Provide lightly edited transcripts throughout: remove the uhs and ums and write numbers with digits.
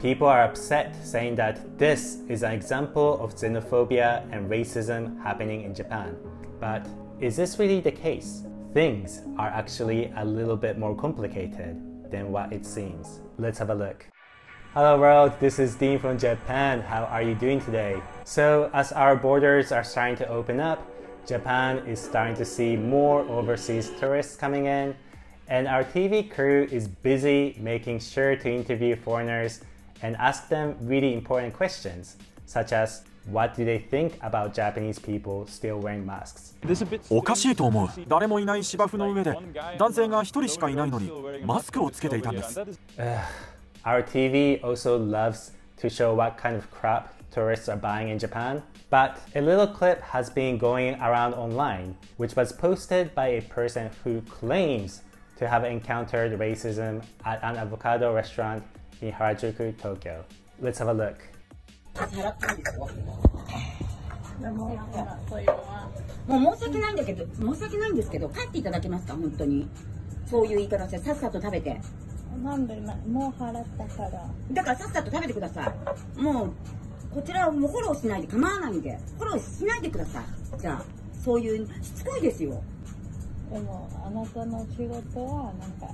People are upset, saying that this is an example of xenophobia and racism happening in Japan. But is this really the case? Things are actually a little bit more complicated than what it seems. Let's have a look. Hello world, this is Dean from Japan. How are you doing today? So as our borders are starting to open up, Japan is starting to see more overseas tourists coming in, and our TV crew is busy making sure to interview foreigners and ask them really important questions, such as what do they think about Japanese people still wearing masks? おかしいと思う。誰もいない芝生の上で男性が一人しかいないのにマスクをつけていたんです。Our TV also loves to show what kind of crap tourists are buying in Japan, but a little clip has been going around online, which was posted by a person who claims to have encountered racism at an avocado restaurant in Harajuku, Tokyo. Let's have a look. もう申し訳ないんだけど、申し訳ないんですけど、帰っていただけますか、本当に。そういう言い方して、さっさと食べて。なんでもう払ったから。だからさっさと食べてください。もう、こちらをもうフォローしないで構わないんで、フォローしないでください。じゃあ、そういう、しつこいですよ。でも、あなたの仕事はなんか。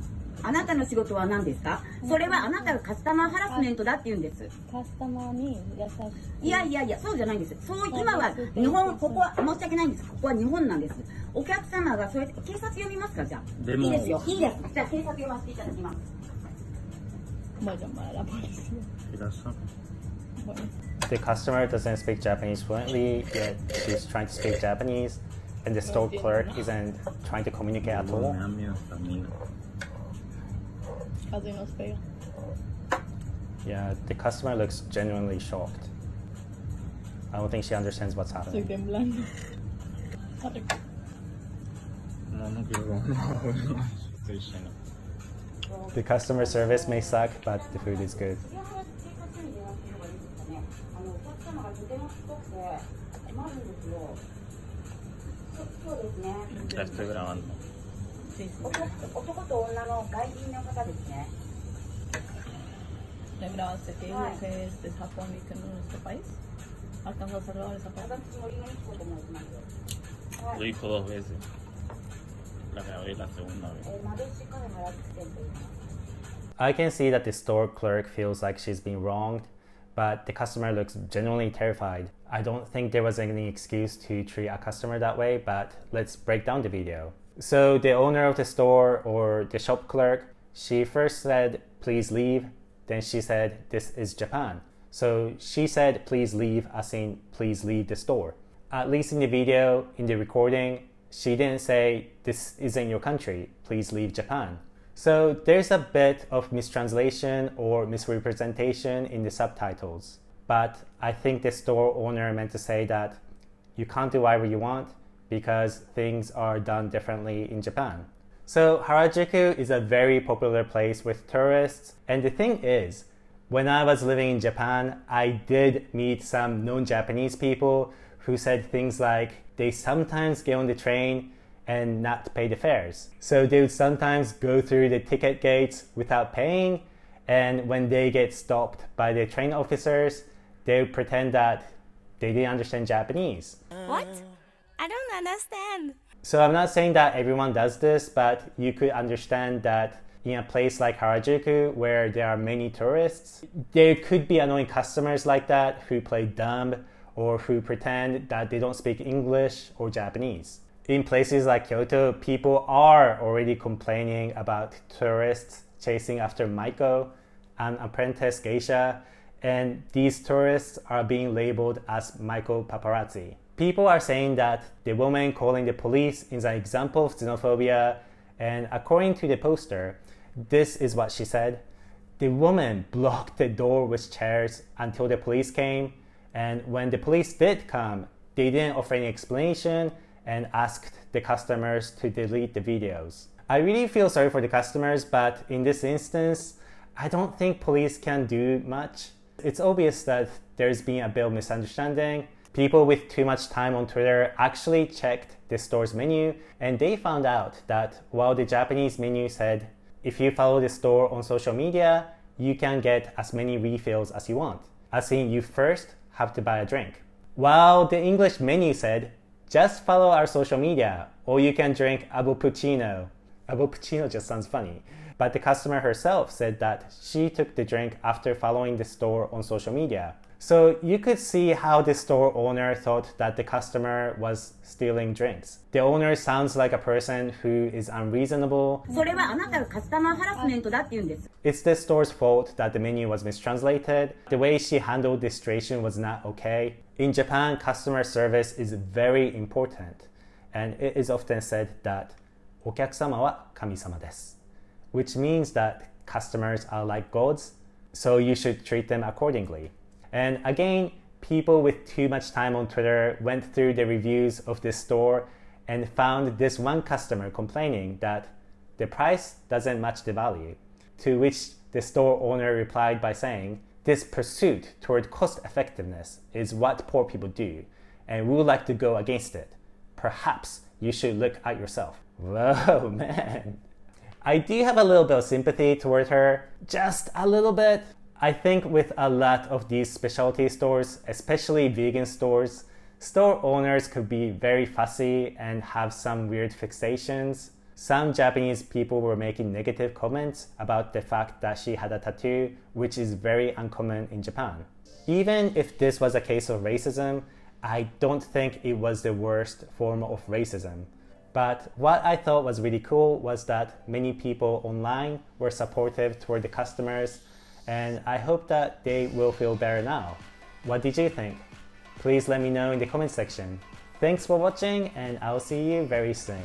あなたの仕事は何ですか？それはあなたがカスタマーハラスメントだって言うんです。カスタマーに優しい。いやいやいや、そうじゃないんです。今は日本、ここは申し訳ないんです。ここは日本なんです。お客様がそれ警察呼びますか？じゃあ。いいですよ。いいです。じゃあ警察呼ばせていただきます。The customer doesn't speak Japanese fluently, yet she's trying to speak Japanese, and the store clerk isn't trying to communicate at all. Yeah, the customer looks genuinely shocked. I don't think she understands what's happening. The customer service may suck, but the food is good. Gracias, que ustedes japoneses en nuestro país. ¿Alcanzó a salvar esa parte? Lo dijo 2 veces. La grabé la segunda vez. I can see that the store clerk feels like she's being wronged, but the customer looks genuinely terrified. I don't think there was any excuse to treat a customer that way, but let's break down the video. So the owner of the store, or the shop clerk, she first said, "Please leave." Then she said, "This is Japan." So she said, "Please leave," as in, please leave the store. At least in the video, in the recording, she didn't say, "This isn't your country, please leave Japan." So there's a bit of mistranslation or misrepresentation in the subtitles. But I think the store owner meant to say that you can't do whatever you want because things are done differently in Japan. So Harajuku is a very popular place with tourists, and the thing is, when I was living in Japan, I did meet some non-Japanese people who said things like they sometimes get on the train and not pay the fares. So they would sometimes go through the ticket gates without paying, and when they get stopped by the train officers, they would pretend that they didn't understand Japanese. What? I don't understand. So I'm not saying that everyone does this, but you could understand that in a place like Harajuku, where there are many tourists, there could be annoying customers like that who play dumb or who pretend that they don't speak English or Japanese. In places like Kyoto, people are already complaining about tourists chasing after Maiko, an apprentice geisha, and these tourists are being labeled as Maiko paparazzi. People are saying that the woman calling the police is an example of xenophobia, and according to the poster, this is what she said. The woman blocked the door with chairs until the police came, and when the police did come, they didn't offer any explanation and asked the customers to delete the videos. I really feel sorry for the customers, but in this instance, I don't think police can do much. It's obvious that there's been a bit of misunderstanding. People with too much time on Twitter actually checked the store's menu, and they found out that while the Japanese menu said, if you follow the store on social media, you can get as many refills as you want. As in, you first have to buy a drink. While the English menu said, just follow our social media, or you can drink Avopuccino. Avopuccino just sounds funny. But the customer herself said that she took the drink after following the store on social media. So you could see how the store owner thought that the customer was stealing drinks. The owner sounds like a person who is unreasonable. それはあなたがカスタマーハラスメントだって言うんです。 It's the store's fault that the menu was mistranslated. The way she handled the situation was not okay. In Japan, customer service is very important. And it is often said that お客様は神様です。Which means that customers are like gods, so you should treat them accordingly. And again, people with too much time on Twitter went through the reviews of this store and found this one customer complaining that the price doesn't match the value. To which the store owner replied by saying, this pursuit toward cost effectiveness is what poor people do, and we would like to go against it. Perhaps you should look at yourself. Whoa, man. I do have a little bit of sympathy toward her, just a little bit. I think with a lot of these specialty stores, especially vegan stores, store owners could be very fussy and have some weird fixations. Some Japanese people were making negative comments about the fact that she had a tattoo, which is very uncommon in Japan. Even if this was a case of racism, I don't think it was the worst form of racism. But what I thought was really cool was that many people online were supportive toward the customers, and I hope that they will feel better now. What did you think? Please let me know in the comment section. Thanks for watching, and I'll see you very soon.